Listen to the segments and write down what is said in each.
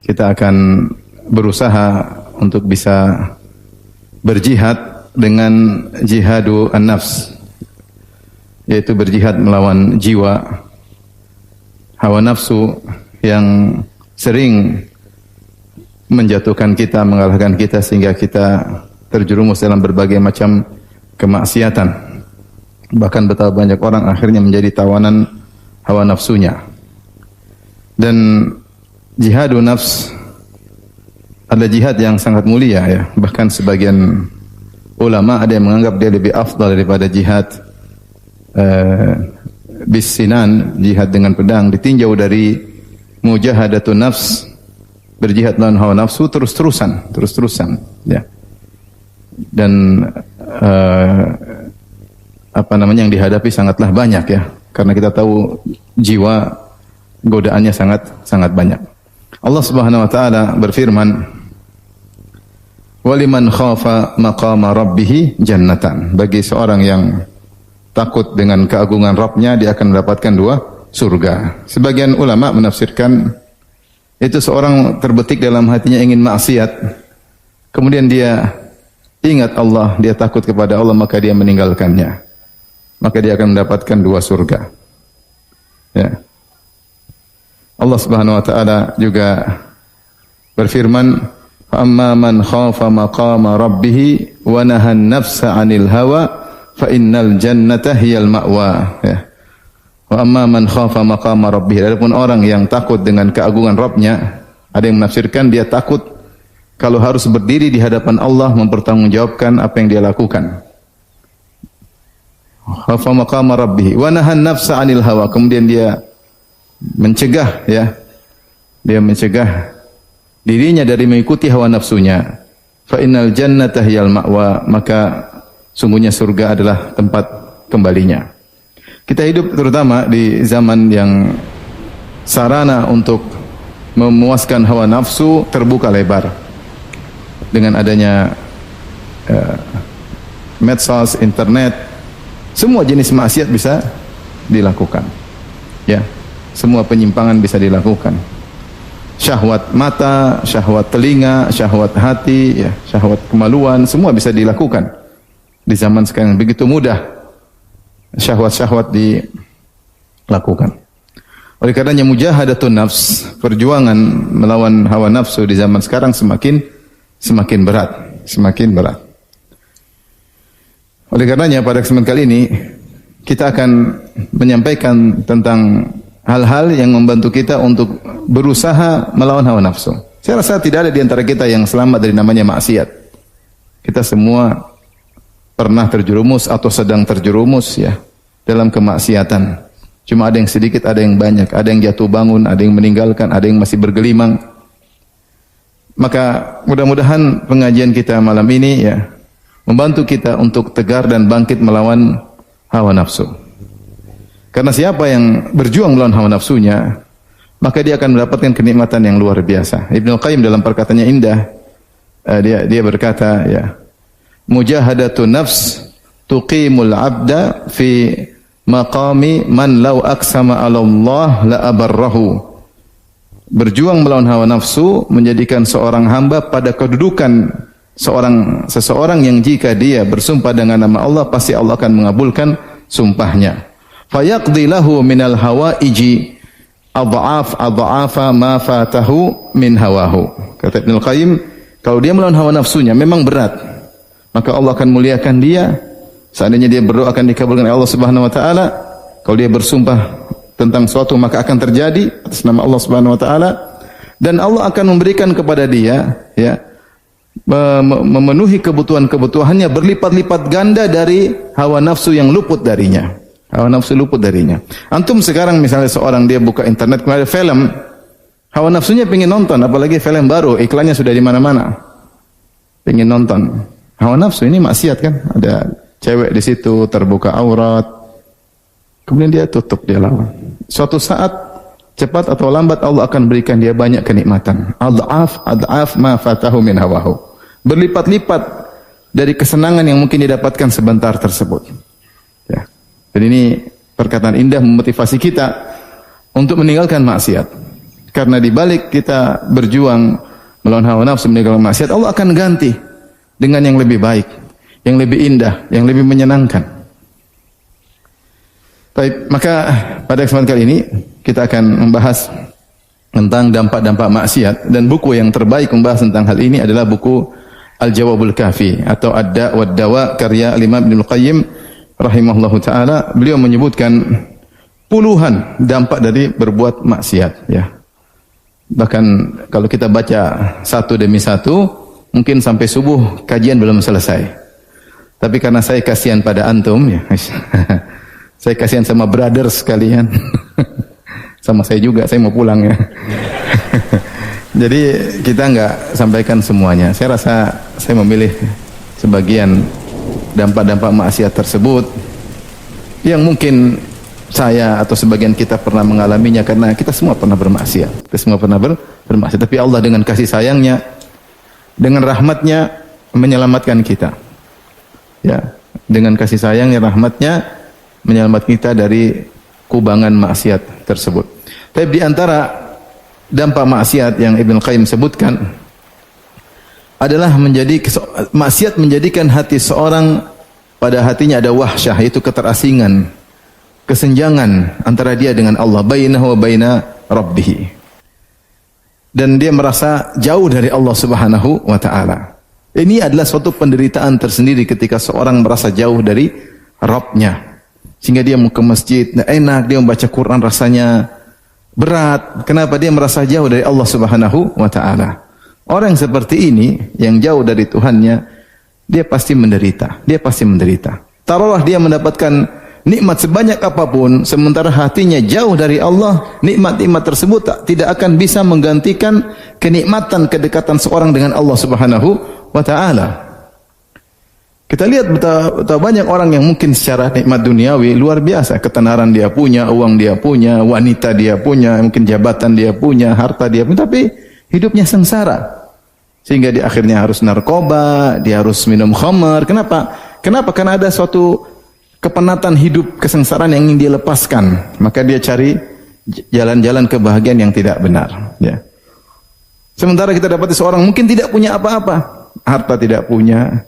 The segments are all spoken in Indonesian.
kita akan berusaha untuk bisa berjihad dengan jihadu an-nafs, yaitu berjihad melawan jiwa, hawa nafsu yang sering menjatuhkan kita, mengalahkan kita sehingga kita terjerumus dalam berbagai macam kemaksiatan. Bahkan betapa banyak orang akhirnya menjadi tawanan hawa nafsunya. Dan jihadun nafs adalah jihad yang sangat mulia ya. Bahkan sebagian ulama ada yang menganggap dia lebih afdal daripada jihad bisinan, jihad dengan pedang, ditinjau dari mujahadatun nafs, berjihad melawan hawa nafsu terus-terusan ya. Dan yang dihadapi sangatlah banyak ya, karena kita tahu jiwa godaannya sangat banyak. Allah Subhanahu wa taala berfirman, "Waliman khafa maqama rabbih jannatan." Bagi seorang yang takut dengan keagungan Rabb-nya, dia akan mendapatkan 2 surga. Sebagian ulama menafsirkan itu seorang terbetik dalam hatinya ingin maksiat, kemudian dia ingat Allah, dia takut kepada Allah, maka dia meninggalkannya, maka dia akan mendapatkan 2 surga. Ya. Allah Subhanahu wa taala juga berfirman, "Amma man khafa maqama rabbih wa nahan nafsa 'anil hawa fa innal jannata hiyal ma'wa." Ya. Wa amma man khafa maqama rabbih, adapun orang yang takut dengan keagungan Rabb-nya, ada yang menafsirkan dia takut kalau harus berdiri di hadapan Allah mempertanggungjawabkan apa yang dia lakukan. Khafa maqama rabbih wa nahan nafsa 'anil hawa, kemudian dia mencegah dirinya dari mengikuti hawa nafsunya. Fa innal jannata hiyal ma'wa, maka sungguhnya surga adalah tempat kembalinya. Kita hidup terutama di zaman yang sarana untuk memuaskan hawa nafsu terbuka lebar. Dengan adanya medsos, internet, semua jenis maksiat bisa dilakukan. Ya, semua penyimpangan bisa dilakukan. Syahwat mata, syahwat telinga, syahwat hati, ya, syahwat kemaluan, semua bisa dilakukan. Di zaman sekarang begitu mudah syahwat-syahwat dilakukan. Oleh karenanya mujahadatun nafs, perjuangan melawan hawa nafsu di zaman sekarang semakin berat. Oleh karenanya pada kesempatan kali ini kita akan menyampaikan tentang hal-hal yang membantu kita untuk berusaha melawan hawa nafsu. Saya rasa tidak ada di antara kita yang selamat dari namanya maksiat. Kita semua pernah terjerumus atau sedang terjerumus ya dalam kemaksiatan. Cuma ada yang sedikit, ada yang banyak, ada yang jatuh bangun, ada yang meninggalkan, ada yang masih bergelimang. Maka mudah-mudahan pengajian kita malam ini ya membantu kita untuk tegar dan bangkit melawan hawa nafsu. Karena siapa yang berjuang melawan hawa nafsunya, maka dia akan mendapatkan kenikmatan yang luar biasa. Ibnu Qayyim dalam perkataannya indah, dia berkata ya, mujahadatun nafs tuqimul abda fi maqami man law aqsama 'ala Allah la abarrahu. Berjuang melawan hawa nafsu menjadikan seorang hamba pada kedudukan seseorang yang jika dia bersumpah dengan nama Allah, pasti Allah akan mengabulkan sumpahnya. Fayaqdi lahu minal hawaiji adha'afa ma fatahu min hawahu. Kata Ibnu Qayyim, kalau dia melawan hawa nafsunya memang berat, maka Allah akan muliakan dia. Seandainya dia berdoa akan dikabulkan oleh Allah Subhanahu wa taala. Kalau dia bersumpah tentang suatu maka akan terjadi atas nama Allah Subhanahu wa taala, dan Allah akan memberikan kepada dia ya memenuhi kebutuhannya berlipat-lipat ganda dari hawa nafsu yang luput darinya. Hawa nafsu luput darinya. Antum sekarang misalnya seorang dia buka internet, kemudian ada film, hawa nafsunya pengen nonton, apalagi film baru, iklannya sudah di mana-mana. Pengen nonton. Hawa nafsu ini maksiat kan? Ada cewek di situ terbuka aurat. Kemudian dia tutup, dia lawan. Suatu saat cepat atau lambat Allah akan berikan dia banyak kenikmatan. Ad'af ma fatahu min hawahu. Berlipat-lipat dari kesenangan yang mungkin didapatkan sebentar tersebut. Ya. Dan ini perkataan indah memotivasi kita untuk meninggalkan maksiat. Karena di balik kita berjuang melawan hawa nafsu, meninggalkan maksiat, Allah akan ganti dengan yang lebih baik, yang lebih indah, yang lebih menyenangkan. Baik, maka pada kesempatan kali ini kita akan membahas tentang dampak-dampak maksiat, dan buku yang terbaik membahas tentang hal ini adalah buku Al-Jawabul Kafi atau Ad-Da' wad-Dawa karya Imam Ibnu Qayyim rahimahullahu taala. Beliau menyebutkan puluhan dampak dari berbuat maksiat, ya. Bahkan kalau kita baca satu demi satu, mungkin sampai subuh kajian belum selesai. Tapi karena saya kasihan pada antum, ya. Saya kasihan sama brothers sekalian. Sama saya juga, saya mau pulang, ya. Jadi kita enggak sampaikan semuanya. Saya rasa saya memilih sebagian dampak-dampak maksiat tersebut yang mungkin saya atau sebagian kita pernah mengalaminya, karena kita semua pernah bermaksiat. Kita semua pernah bermaksiat. Tapi Allah dengan kasih sayangnya, dengan rahmatnya menyelamatkan kita. Ya, dengan kasih sayangnya, rahmatnya menyelamatkan kita dari kubangan maksiat tersebut. Tapi di antara dampak maksiat yang Ibnu Qayyim sebutkan adalah maksiat menjadikan hati seorang, pada hatinya ada wahsyah, yaitu keterasingan, kesenjangan antara dia dengan Allah, bainahu wa baina rabbih. Dan dia merasa jauh dari Allah Subhanahu wa taala. Ini adalah suatu penderitaan tersendiri ketika seorang merasa jauh dari Rabb-nya. Sehingga dia mau ke masjid, enak, dia membaca Quran rasanya berat. Kenapa? Dia merasa jauh dari Allah Subhanahu wa taala. Orang yang seperti ini, yang jauh dari Tuhannya, dia pasti menderita. Dia pasti menderita. Taruhlah dia mendapatkan nikmat sebanyak apapun, sementara hatinya jauh dari Allah, nikmat-nikmat tersebut tidak akan bisa menggantikan kenikmatan kedekatan seorang dengan Allah Subhanahu wa taala. Kita lihat betapa banyak orang yang mungkin secara nikmat duniawi luar biasa, ketenaran dia punya, uang dia punya, wanita dia punya, mungkin jabatan dia punya, harta dia punya, tapi hidupnya sengsara. Sehingga di akhirnya harus narkoba, dia harus minum khamar. Kenapa? Karena ada suatu kepenatan hidup, kesengsaraan yang ingin dia lepaskan. Maka dia cari jalan-jalan kebahagiaan yang tidak benar, ya. Sementara kita dapati seorang mungkin tidak punya apa-apa, harta tidak punya,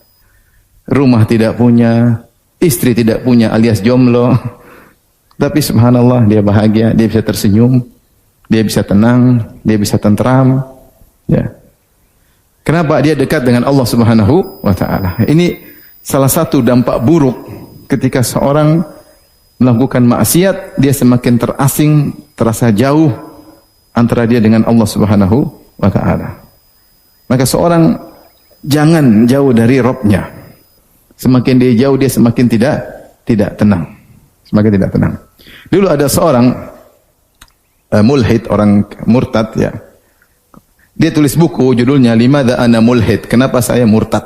rumah tidak punya, istri tidak punya alias jomblo. Tapi subhanallah dia bahagia, dia bisa tersenyum, dia bisa tenang, dia bisa tentram, ya. Kenapa? Dia dekat dengan Allah Subhanahu wa taala. Ini salah satu dampak buruk ketika seorang melakukan maksiat, dia semakin terasing, terasa jauh antara dia dengan Allah Subhanahu wa taala. Maka seorang jangan jauh dari Rabb-nya. Semakin dia jauh, dia semakin tidak tenang. Semakin tidak tenang. Dulu ada seorang mulhid, orang murtad, ya. Dia tulis buku judulnya Limadza ana mulhid? Kenapa saya murtad?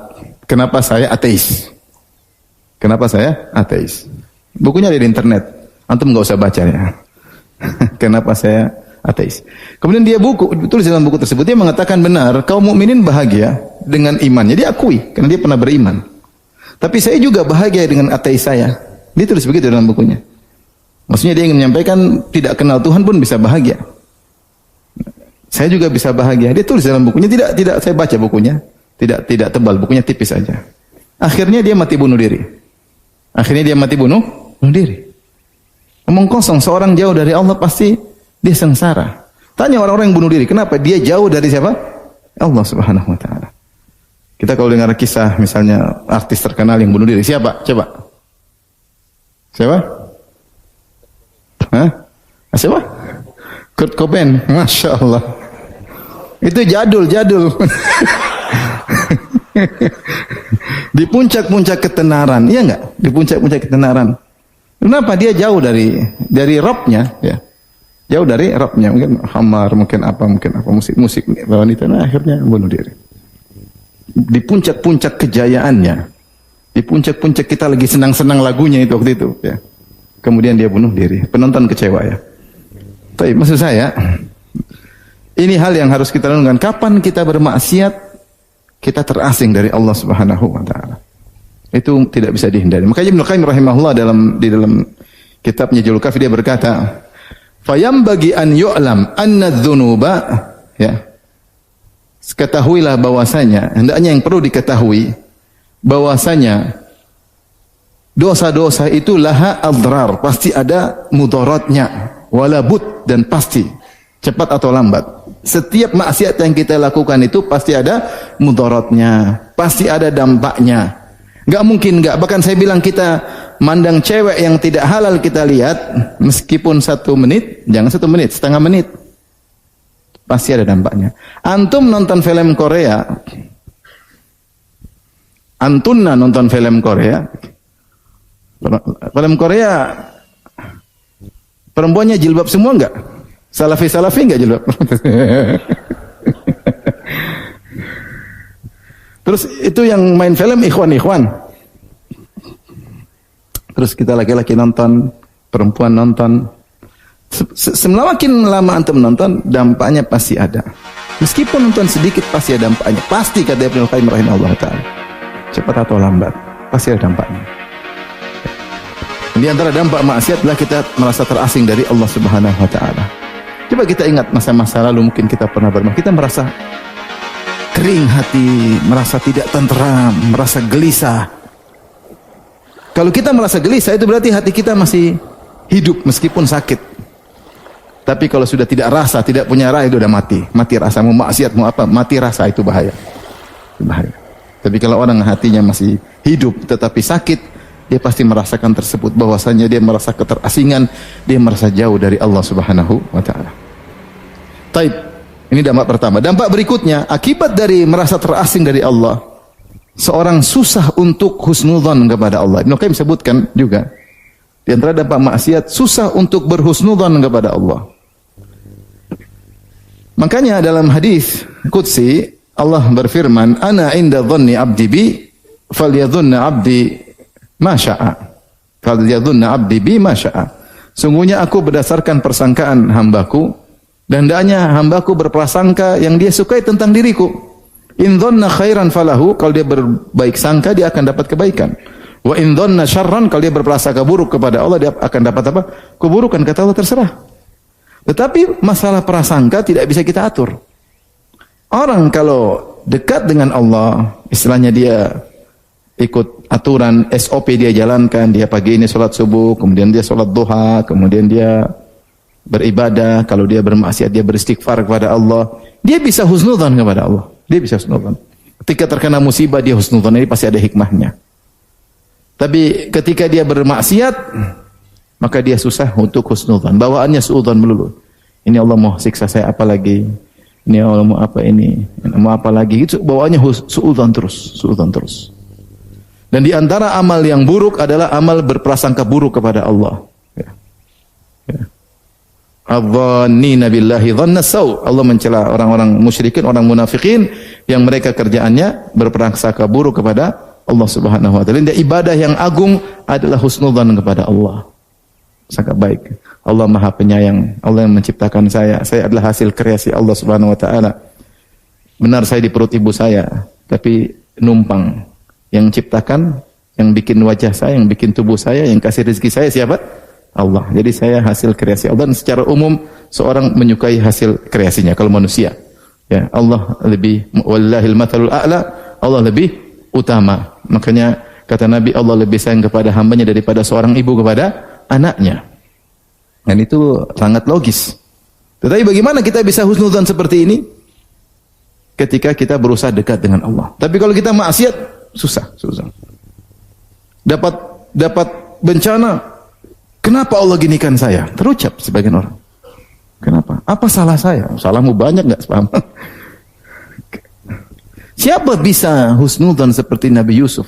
Kenapa saya ateis? Kenapa saya ateis? Bukunya ada di internet. Antum enggak usah baca, ya. Kenapa saya ateis? Kemudian dia tulis dalam buku tersebut, dia mengatakan benar, kaum mukminin bahagia dengan imannya. Dia akui karena dia pernah beriman. Tapi saya juga bahagia dengan ateis saya. Dia tulis begitu dalam bukunya. Maksudnya dia ingin menyampaikan tidak kenal Tuhan pun bisa bahagia. Saya juga bisa bahagia. Dia tulis dalam bukunya. Tidak saya baca bukunya. Tidak tebal, bukunya tipis saja. Akhirnya dia mati bunuh diri. Omong kosong, seorang jauh dari Allah pasti dia sengsara. Tanya orang-orang yang bunuh diri, kenapa? Dia jauh dari siapa? Allah Subhanahu wa taala. Kita kalau dengar kisah misalnya artis terkenal yang bunuh diri, siapa? Coba. Siapa? Hah? Siapa? Kurt Cobain. Masya Allah. Itu jadul. Di puncak-puncak ketenaran, iya enggak? Di puncak-puncak ketenaran. Kenapa? Dia jauh dari Rabb-nya, ya. Jauh dari Rabb-nya, mungkin khamar, mungkin apa, musik wanita, nah akhirnya bunuh diri. Di puncak-puncak kejayaannya, di puncak-puncak kita lagi senang-senang lagunya itu waktu itu, ya. Kemudian dia bunuh diri. Penonton kecewa, ya. Tapi maksud saya, ini hal yang harus kita renungkan. Kapan kita bermaksiat, kita terasing dari Allah Subhanahu wa taala. Itu tidak bisa dihindari. Makanya Ibnu Qayyim rahimahullah di dalam kitabnya Jawabul Kafi dia berkata, Fayambagi an yu'lam anna dzunuba, ya. Ketahuilah bahwasanya, hendaknya yang perlu diketahui bahwasanya dosa-dosa itu laha adrar, pasti ada mudaratnya, walabut, dan pasti cepat atau lambat. Setiap maksiat yang kita lakukan itu pasti ada mudaratnya, pasti ada dampaknya. Enggak mungkin enggak. Bahkan saya bilang kita mandang cewek yang tidak halal kita lihat, meskipun 1 menit, jangan 1 menit, setengah menit, pasti ada dampaknya. Antum nonton film Korea, antunna nonton film Korea, perempuannya jilbab semua enggak? Salafi enggak jilbab? Terus itu yang main film ikhwan. Terus kita laki-laki nonton, perempuan nonton. Semakin lama antum menonton, dampaknya pasti ada. Meskipun nonton sedikit pasti ada dampaknya. Pasti, kata Ibnu Qayyim rahimahullah ta'ala. Cepat atau lambat, pasti ada dampaknya. Di antara dampak maksiat adalah kita merasa terasing dari Allah Subhanahu wa taala. Coba kita ingat masa-masa lalu, mungkin kita pernah bermaksiat, kita merasa kering hati, merasa tidak tenteram, merasa gelisah. Kalau kita merasa gelisah, itu berarti hati kita masih hidup meskipun sakit. Tapi kalau sudah tidak rasa, tidak punya rasa, itu sudah mati. Mati rasa, mau maksiat, mau apa, mati rasa, itu bahaya. Itu bahaya. Tapi kalau orang hatinya masih hidup tetapi sakit, dia pasti merasakan tersebut, bahwasanya dia merasa keterasingan, dia merasa jauh dari Allah Subhanahu wa taala. Taib. Ini dampak pertama. Dampak berikutnya, akibat dari merasa terasing dari Allah, seorang susah untuk husnudzan kepada Allah. Ibnu Qayyim sebutkan juga, di antara dampak maksiat, susah untuk berhusnudzan kepada Allah. Makanya dalam hadis qudsi, Allah berfirman, "Ana inda dhanni 'abdi bi, falyadhunna 'abdi ma syaa." Falyadhunna 'abdi bi ma syaa. Sungguhnya aku berdasarkan persangkaan hambaku, dan hendaknya hambaku berprasangka yang dia sukai tentang diriku. In dhanna khairan falahu, kalau dia berbaik sangka dia akan dapat kebaikan. Wa in dhanna syarran, kalau dia berprasangka buruk kepada Allah dia akan dapat apa? Keburukan, kata Allah, terserah. Tetapi masalah prasangka tidak bisa kita atur. Orang kalau dekat dengan Allah, istilahnya dia ikut aturan SOP, dia jalankan, dia pagi ini sholat subuh, kemudian dia sholat duha, kemudian dia beribadah, kalau dia bermaksiat dia beristighfar kepada Allah, dia bisa husnudzan kepada Allah. Dia bisa husnudzan. Ketika terkena musibah dia husnudzan, ini pasti ada hikmahnya. Tapi ketika dia bermaksiat, maka dia susah untuk husnudzan. Bawaannya suudzon melulu. Ini Allah mau siksa saya apa lagi? Ini Allah mau apa ini? Mau apa lagi? Itu bawaannya suudzon terus. Dan di antara amal yang buruk adalah amal berprasangka buruk kepada Allah. Ya. Adh-dhannina billahi dhanna saw. Allah mencela orang-orang musyrikin, orang munafikin yang mereka kerjaannya berprasangka buruk kepada Allah Subhanahu wa taala. Dan ibadah yang agung adalah husnudzan kepada Allah. Sangat baik. Allah Maha Penyayang. Allah yang menciptakan saya. Saya adalah hasil kreasi Allah Subhanahu wa taala. Benar saya di perut ibu saya, tapi numpang. Yang ciptakan, yang bikin wajah saya, yang bikin tubuh saya, yang kasih rezeki saya siapa? Allah. Jadi saya hasil kreasi Allah, dan secara umum seorang menyukai hasil kreasinya kalau manusia. Ya, Allah lebih, wallahil mathalul a'la, Allah lebih utama. Makanya kata Nabi, Allah lebih sayang kepada hambanya daripada seorang ibu kepada anaknya. Dan itu sangat logis. Tetapi bagaimana kita bisa husnudzan seperti ini? Ketika kita berusaha dekat dengan Allah. Tapi kalau kita maksiat, susah. Dapat bencana, kenapa Allah ginikan saya? Terucap sebagian orang. Kenapa? Apa salah saya? Salahmu banyak enggak? Paham? Siapa bisa husnudzan seperti Nabi Yusuf?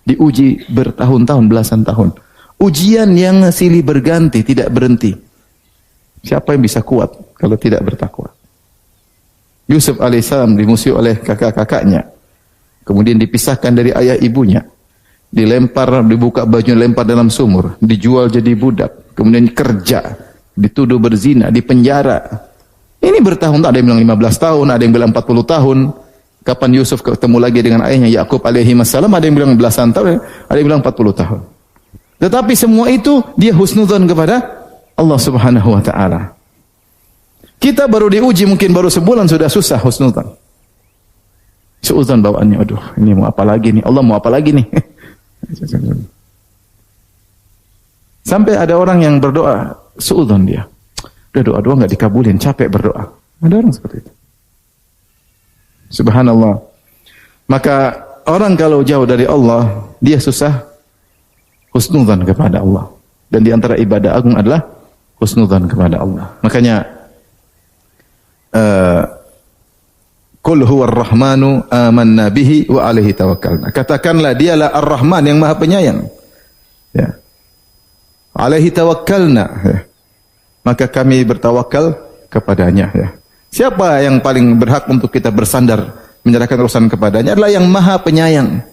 Diuji bertahun-tahun, belasan tahun. Ujian yang silih berganti, tidak berhenti. Siapa yang bisa kuat kalau tidak bertakwa? Yusuf alaihissalam dimusuhi oleh kakak-kakaknya. Kemudian dipisahkan dari ayah ibunya. Dilempar, dibuka bajunya, lempar dalam sumur. Dijual jadi budak. Kemudian kerja. Dituduh berzina, dipenjara. Ini bertahun-tahun. Ada yang bilang 15 tahun, ada yang bilang 40 tahun. Kapan Yusuf ketemu lagi dengan ayahnya Yakub alaihi wassalam, ada yang bilang belasan tahun, ada yang bilang 40 tahun. Tetapi semua itu dia husnudzan kepada Allah Subhanahu wa taala. Kita baru diuji mungkin baru sebulan sudah susah husnudzan. Suudzon bawaannya, aduh, ini mau apa lagi nih? Allah mau apa lagi nih? Sampai ada orang yang berdoa, suudzon dia. Udah doa-doa enggak dikabulin, capek berdoa. Ada orang seperti itu. Subhanallah. Maka orang kalau jauh dari Allah, dia susah husnudzan kepada Allah. Dan di antara ibadah agung adalah husnudzan kepada Allah. Makanya Qul huwar rahmanu amanna bihi wa alaihi tawakkalna. Katakanlah dialah Ar-Rahman yang Maha Penyayang. Ya. Alaihi tawakkalna. Ya. Maka kami bertawakal kepadanya, ya. Siapa yang paling berhak untuk kita bersandar menyerahkan urusan kepadanya adalah yang Maha Penyayang.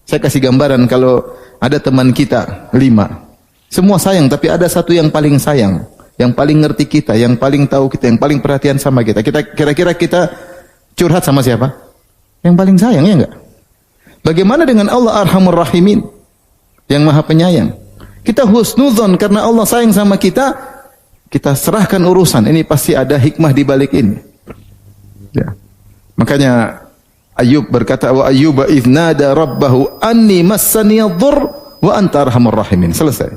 Saya kasih gambaran kalau ada teman kita 5. Semua sayang tapi ada satu yang paling sayang, yang paling ngerti kita, yang paling tahu kita, yang paling perhatian sama kita. Kira-kira kita curhat sama siapa? Yang paling sayang, ya enggak? Bagaimana dengan Allah Arhamur Rahimin, yang Maha Penyayang? Kita husnudzon karena Allah sayang sama kita, kita serahkan urusan. Ini pasti ada hikmah di balik ini. Ya. Makanya Ayub berkata, wa Ayyuba idz nada rabbahu anni massani ad-dhurr wa anta arhamur rahimin. Selesai.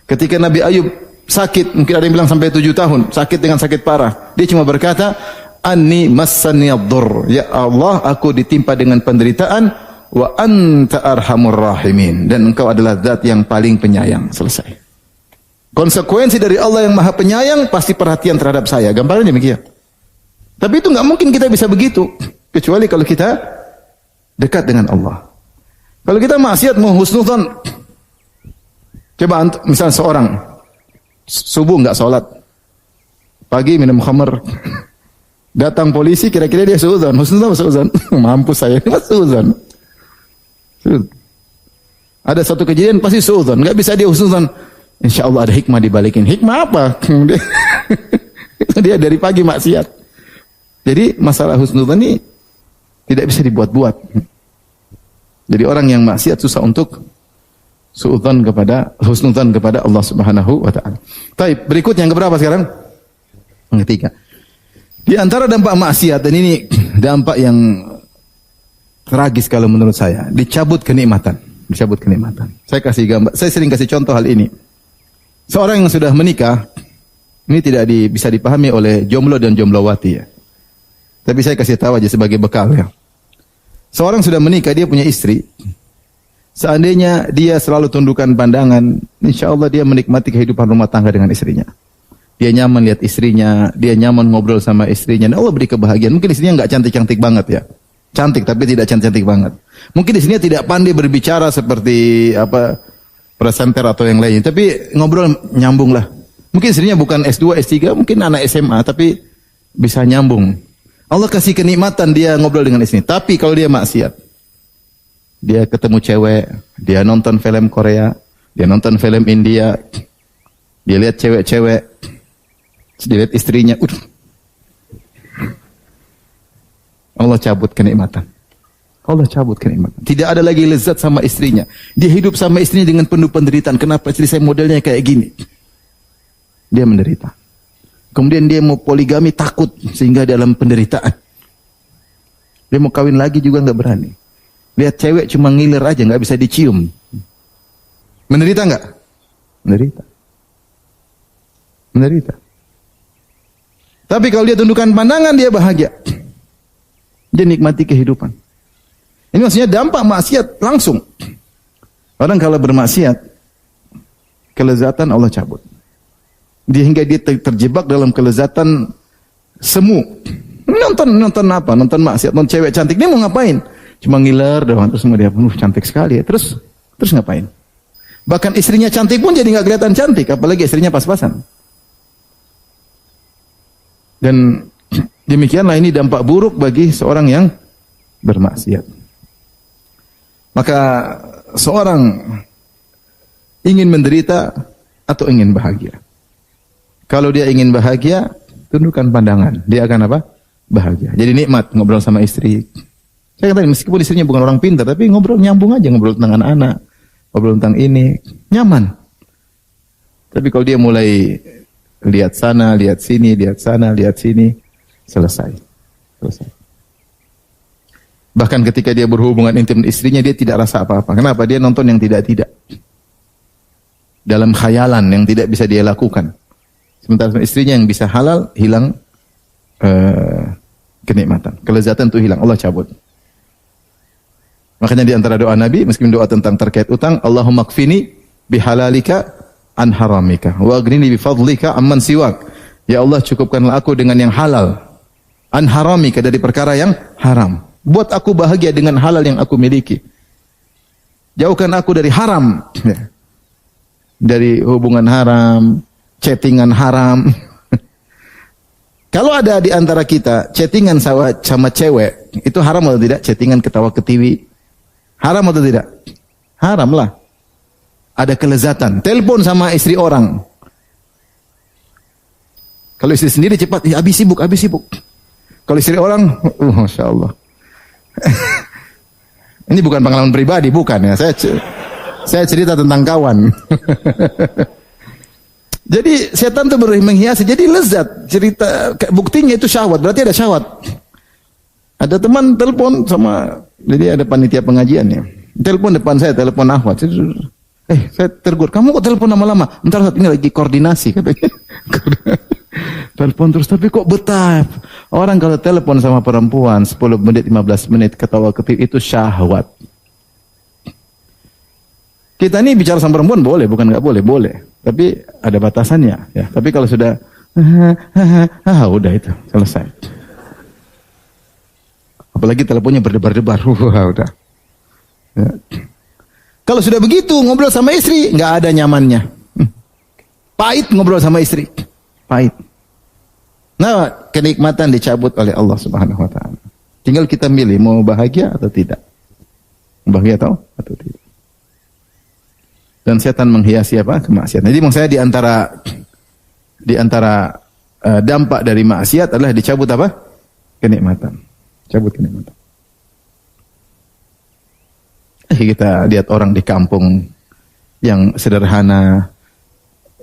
Ketika Nabi Ayub sakit, mungkin ada yang bilang sampai 7 tahun, sakit dengan sakit parah. Dia cuma berkata, anni massani ad-dhurr. Ya Allah, aku ditimpa dengan penderitaan, wa anta arhamur rahimin. Dan engkau adalah zat yang paling penyayang. Selesai. Konsekuensi dari Allah yang Maha Penyayang pasti perhatian terhadap saya. Gambarnya demikian. Tapi itu enggak mungkin kita bisa begitu, kecuali kalau kita dekat dengan Allah. Kalau kita maksiat mau husnudzon, coba misalnya seorang subuh enggak sholat, pagi minum khamr, datang polisi, kira-kira dia suudzon, husnudzon atau suudzon? Mampus saya, ini suudzon. Ada satu kejadian pasti suudzon, enggak bisa dia husnudzon. Insya Allah ada hikmah di balik ini. Hikmah apa? Dia dari pagi maksiat. Jadi masalah husnudzon ini tidak bisa dibuat-buat. Jadi orang yang maksiat susah untuk husnudzon kepada Allah Subhanahu wa taala. Baik, berikut yang keberapa sekarang? Yang ketiga. Di antara dampak maksiat, dan ini dampak yang tragis kalau menurut saya, dicabut kenikmatan. Saya kasih gambar, saya sering kasih contoh hal ini. Seorang yang sudah menikah, ini tidak bisa dipahami oleh jomblo dan jomblowati, ya. Tapi saya kasih tahu aja sebagai bekal, ya. Seorang sudah menikah, dia punya istri. Seandainya dia selalu tundukkan pandangan, insya Allah dia menikmati kehidupan rumah tangga dengan istrinya. Dia nyaman lihat istrinya, dia nyaman ngobrol sama istrinya. Dan Allah beri kebahagiaan. Mungkin istrinya nggak cantik-cantik banget, ya. Cantik tapi tidak cantik-cantik banget. Mungkin istrinya tidak pandai berbicara seperti presenter atau yang lainnya, tapi ngobrol nyambung lah. Mungkin istrinya bukan S2, S3, mungkin anak SMA, tapi bisa nyambung. Allah kasih kenikmatan dia ngobrol dengan istri. Tapi kalau dia maksiat, dia ketemu cewek, dia nonton film Korea, dia nonton film India, dia lihat cewek-cewek, dia lihat istrinya, Allah cabut kenikmatan. Tidak ada lagi lezat sama istrinya. Dia hidup sama istrinya dengan penuh penderitaan. Kenapa istri saya modelnya kayak gini? Dia menderita. Kemudian dia mau poligami, takut sehingga dalam penderitaan. Dia mau kawin lagi juga nggak berani. Lihat cewek cuma ngiler aja, nggak bisa dicium. Menderita nggak? Menderita. Tapi kalau dia tundukkan pandangan, dia bahagia. Dia nikmati kehidupan. Ini maksudnya dampak maksiat langsung. Orang kalau bermaksiat, kelezatan Allah cabut. Hingga dia terjebak dalam kelezatan semu. Nonton apa? Nonton maksiat, nonton cewek cantik. Dia mau ngapain? Cuma ngiler doang. Terus sama dia, cantik sekali ya. Terus ngapain? Bahkan istrinya cantik pun jadi nggak kelihatan cantik. Apalagi istrinya pas-pasan. Dan demikianlah ini dampak buruk bagi seorang yang bermaksiat. Maka seorang ingin menderita atau ingin bahagia. Kalau dia ingin bahagia, tundukkan pandangan. Dia akan apa? Bahagia. Jadi nikmat ngobrol sama istri. Saya katakan meskipun istrinya bukan orang pintar, tapi ngobrol nyambung aja, ngobrol tentang anak-anak, ngobrol tentang ini, nyaman. Tapi kalau dia mulai lihat sana, lihat sini, lihat sana, lihat sini, selesai. Bahkan ketika dia berhubungan intim dengan istrinya, dia tidak rasa apa-apa. Kenapa? Dia nonton yang tidak-tidak. Dalam khayalan yang tidak bisa dia lakukan. Sementara istrinya yang bisa halal, hilang kenikmatan. Kelezatan itu hilang, Allah cabut. Makanya di antara doa Nabi, meskipun doa tentang terkait utang, Allahumma kfini bihalalika an haramika wa aghnini bifadlika amman siwak. Ya Allah, cukupkanlah aku dengan yang halal, an haramika, dari perkara yang haram. Buat aku bahagia dengan halal yang aku miliki. Jauhkan aku dari haram. Dari hubungan haram, chattingan haram. Kalau ada di antara kita chattingan sama cewek, itu haram atau tidak? Chattingan ketawa ketiwi, haram atau tidak? Haram lah. Ada kelezatan. Telepon sama istri orang. Kalau istri sendiri cepat, ya, habis sibuk. Kalau istri orang, Masya Allah. Ini bukan pengalaman pribadi, bukan ya. Saya cerita tentang kawan. Jadi setan itu menghiasi, jadi lezat. Cerita, buktinya itu syahwat, berarti ada syahwat. Ada teman telepon sama, jadi ada panitia pengajiannya. Telepon depan saya, telepon Ahwat. Saya tergur, kamu kok telepon lama-lama? Entar saat ini lagi koordinasi katanya. Telepon terus, tapi kok betah. Orang kalau telepon sama perempuan 10 menit, 15 menit ketawa ketiwi, itu syahwat. Kita ini bicara sama perempuan boleh, bukan nggak boleh, boleh. Tapi ada batasannya. Ya. Tapi kalau sudah, udah itu selesai. Apalagi teleponnya berdebar-debar, udah. Ya. Kalau sudah begitu ngobrol sama istri, nggak ada nyamannya. Pahit ngobrol sama istri, pahit. Nah, kenikmatan dicabut oleh Allah Subhanahu Wa Taala. Tinggal kita milih mau bahagia atau tidak. Bahagia atau tidak. Dan setan menghiasi apa? Kemaksiatan. Jadi maksud saya di antara dampak dari maksiat adalah dicabut apa? Kenikmatan. Cabut kenikmatan. Kita lihat orang di kampung yang sederhana,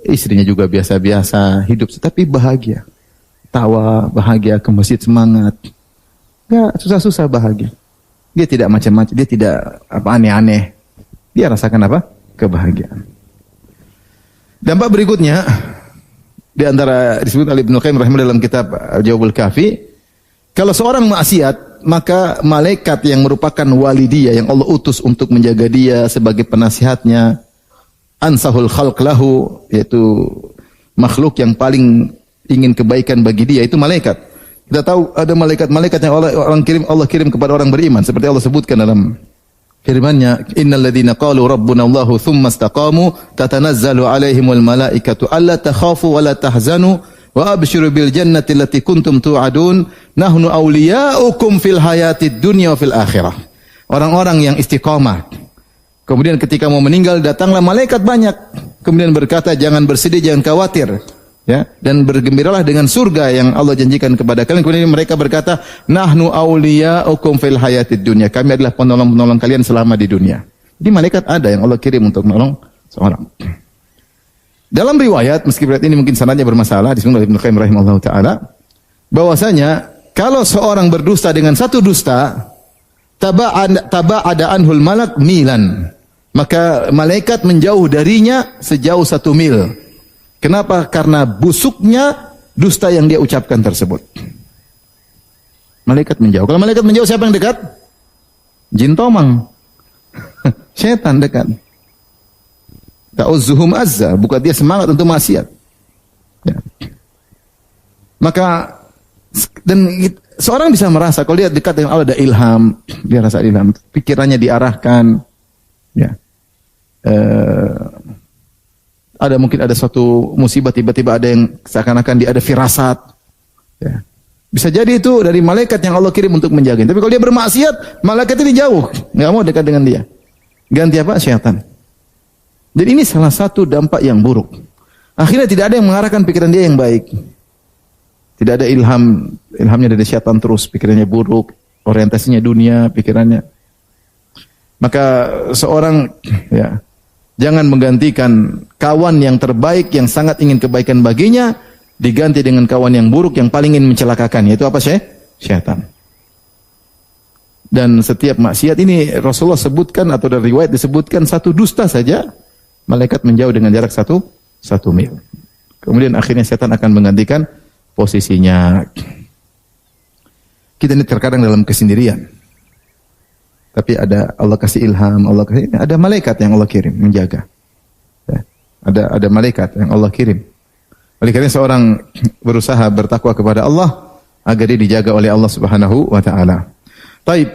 istrinya juga biasa-biasa, hidup tapi bahagia. Tawa, bahagia, ke masjid semangat. Enggak susah-susah bahagia. Dia tidak macam-macam, dia tidak aneh-aneh. Dia rasakan apa? Kebahagiaan. Dampak berikutnya di antara disebut oleh Ibnu Qayyim rahimahullah dalam kitab Al-Jawabul Kafi, kalau seorang maksiat, maka malaikat yang merupakan wali dia, yang Allah utus untuk menjaga dia sebagai penasihatnya, ansahul khalq lahu, yaitu makhluk yang paling ingin kebaikan bagi dia, itu malaikat. Kita tahu ada malaikat-malaikat yang Allah kirim kepada orang beriman, seperti Allah sebutkan dalam firman-Nya, innalladzina qalu rabbuna Allahu tsumma istaqamu tatanazzalu alaihimul malaikatu alla takhafu wa la tahzanu wa abshiru bil jannati allati kuntum tu'adun nahnu awliya'ukum fil hayatid dunya wa fil akhirah. Orang-orang yang istiqamah. Kemudian ketika mau meninggal datanglah malaikat banyak. Kemudian berkata, jangan bersedih, jangan khawatir. Ya, dan bergembiralah dengan surga yang Allah janjikan kepada kalian. Kemudian mereka berkata, nahnu awliya'ukum fil hayatid dunya. Kami adalah penolong-penolong kalian selama di dunia. Jadi malaikat ada yang Allah kirim untuk menolong seorang. Dalam riwayat, meskipun ini mungkin sanadnya bermasalah, disebut oleh Ibnu Qayyim rahimahullah taala, bahwasanya kalau seorang berdusta dengan satu dusta, taba'ada anhul malak milan. Maka malaikat menjauh darinya sejauh 1 mil. Kenapa? Karena busuknya dusta yang dia ucapkan tersebut. Malaikat menjauh. Kalau malaikat menjauh, siapa yang dekat? Jin tomang. Setan dekat. Ta'uzzuhum azza. Bukan dia semangat untuk maksiat. Ya. Maka, dan seorang bisa merasa, kalau dia dekat dengan Allah ada ilham. Dia rasa ilham. Pikirannya diarahkan. Ya. Ada mungkin ada suatu musibah, tiba-tiba ada yang seakan-akan dia ada firasat. Ya. Bisa jadi itu dari malaikat yang Allah kirim untuk menjaga. Tapi kalau dia bermaksiat, malaikat itu jauh, nggak mau dekat dengan dia. Ganti apa? Syaitan. Jadi ini salah satu dampak yang buruk. Akhirnya tidak ada yang mengarahkan pikiran dia yang baik. Tidak ada ilhamnya dari syaitan terus, pikirannya buruk, orientasinya dunia, pikirannya. Maka seorang ya Jangan menggantikan kawan yang terbaik yang sangat ingin kebaikan baginya diganti dengan kawan yang buruk yang paling ingin mencelakakan, yaitu apa? Syaitan. Dan setiap maksiat ini Rasulullah sebutkan atau dari riwayat disebutkan satu dusta saja malaikat menjauh dengan jarak satu mil. Kemudian akhirnya setan akan menggantikan posisinya. Kita ini terkadang dalam kesendirian. Tapi ada Allah kasih ilham, ada malaikat yang Allah kirim menjaga. Ya, ada malaikat yang Allah kirim. Oleh karena seorang berusaha bertakwa kepada Allah agar dia dijaga oleh Allah Subhanahu wa taala. Baik.